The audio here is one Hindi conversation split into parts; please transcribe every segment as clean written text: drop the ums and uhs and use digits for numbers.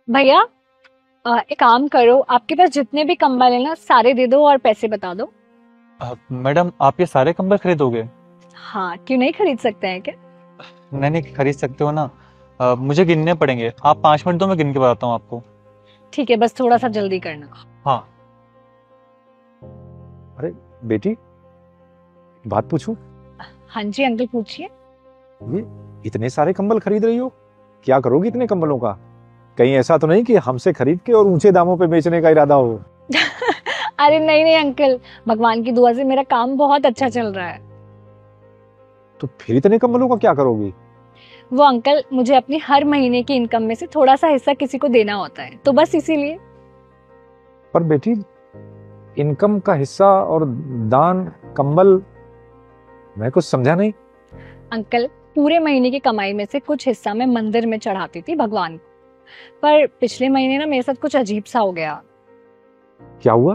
भैया, एक काम करो, आपके पास जितने भी कंबल है ना सारे दे दो और पैसे बता दो। मैडम, आप ये सारे कंबल खरीदोगे? हाँ, क्यों नहीं खरीद सकते हैं क्या? नहीं नहीं, खरीद सकते हो ना। मुझे गिनने पड़ेंगे। आप 5 मिनट दो, मैं गिन के बताता हूँ आपको। ठीक है, बस थोड़ा सा जल्दी करना। हाँ। अरे बेटी, बात पूछूं? हाँ जी अंकल, पूछिए। ये इतने सारे कंबल खरीद रही हो, क्या करोगी इतने कंबलों का? कहीं ऐसा तो नहीं कि हमसे खरीद के और ऊंचे दामों पे बेचने का इरादा हो? अरे नहीं नहीं अंकल, भगवान की दुआ से मेरा काम बहुत अच्छा चल रहा है। तो फिर इतने कंबलों का क्या करोगी? वो अंकल, मुझे अपनी हर महीने की इनकम में से थोड़ा सा हिस्सा किसी को देना होता है, तो बस इसीलिए। पर बेटी, इनकम का हिस्सा और दान, कंबल, मैं कुछ समझा नहीं। अंकल, पूरे महीने की कमाई में से कुछ हिस्सा मैं मंदिर में चढ़ाती थी भगवान को। पर पिछले महीने ना मेरे साथ कुछ अजीब सा हो गया। क्या हुआ?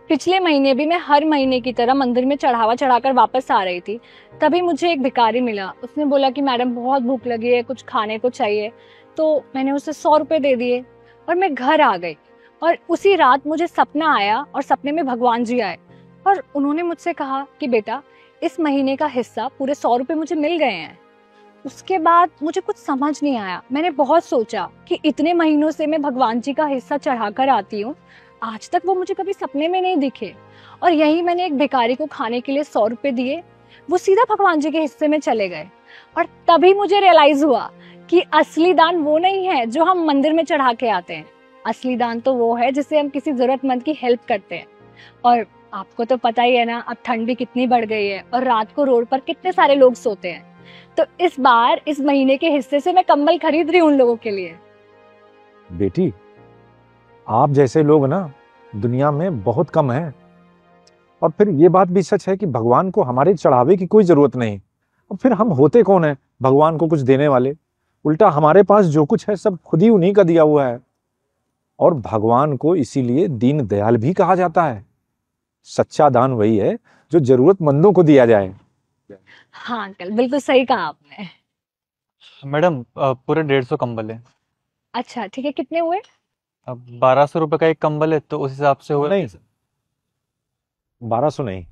पिछले महीने भी मैं हर महीने की तरह मंदिर में चढ़ावा चढ़ाकर वापस आ रही थी। तभी मुझे एक भिखारी मिला। उसने बोला कि मैडम बहुत भूख लगी है, कुछ खाने को चाहिए। तो मैंने उसे 100 रुपए दे दिए और मैं घर आ गई। और उसी रात मुझे सपना आया और सपने में भगवान जी आए। और उन्होंने मुझसे कहा कि बेटा, इस महीने का हिस्सा पूरे 100 रुपए मुझे मिल गए हैं। उसके बाद मुझे कुछ समझ नहीं आया। मैंने बहुत सोचा कि इतने महीनों से मैं भगवान जी का हिस्सा चढ़ाकर आती हूँ, आज तक वो मुझे कभी सपने में नहीं दिखे। और यही मैंने एक भिखारी को खाने के लिए 100 रुपए दिए, वो सीधा भगवान जी के हिस्से में चले गए। और तभी मुझे रियलाइज हुआ कि असली दान वो नहीं है जो हम मंदिर में चढ़ा के आते हैं। असली दान तो वो है जिससे हम किसी जरूरतमंद की हेल्प करते हैं। और आपको तो पता ही है ना, अब ठंड भी कितनी बढ़ गई है और रात को रोड पर कितने सारे लोग सोते हैं। तो इस बार इस महीने के हिस्से से मैं कंबल खरीद रही हूँ उन लोगों के लिए। बेटी, आप जैसे लोग ना दुनिया में बहुत कम हैं। और फिर ये बात भी सच है कि भगवान को हमारे चढ़ावे की कोई जरूरत नहीं। और फिर हम होते कौन है भगवान को कुछ देने वाले? उल्टा हमारे पास जो कुछ है सब खुद ही उन्हीं का दिया हुआ है। और भगवान को इसीलिए दीन दयाल भी कहा जाता है। सच्चा दान वही है जो जरूरतमंदों को दिया जाए। हाँ अंकल, बिल्कुल सही कहा आपने। मैडम, पूरे 150 कंबल है। अच्छा ठीक है, कितने हुए? अब 1200 रुपये का एक कंबल है, तो उस हिसाब से हुआ। नहीं, 1200 नहीं।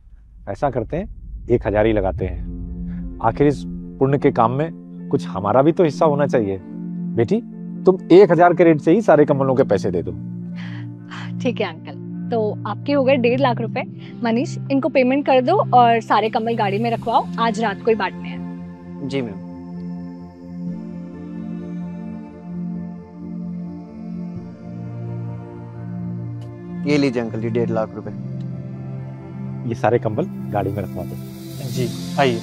ऐसा करते हैं, 1000 ही लगाते हैं। आखिर इस पुण्य के काम में कुछ हमारा भी तो हिस्सा होना चाहिए। बेटी, तुम 1000 के रेट से ही सारे कंबलों के पैसे दे दो। ठीक है अंकल, तो आपके हो गए 1.5 लाख रुपए। मनीष, इनको पेमेंट कर दो और सारे कंबल गाड़ी में रखवाओ, आज रात को ही बांटने हैं। जी मैम। ये लीजिए अंकल जी, 1.5 लाख रुपए। ये सारे कंबल गाड़ी में रखवा दो। जी, आइए।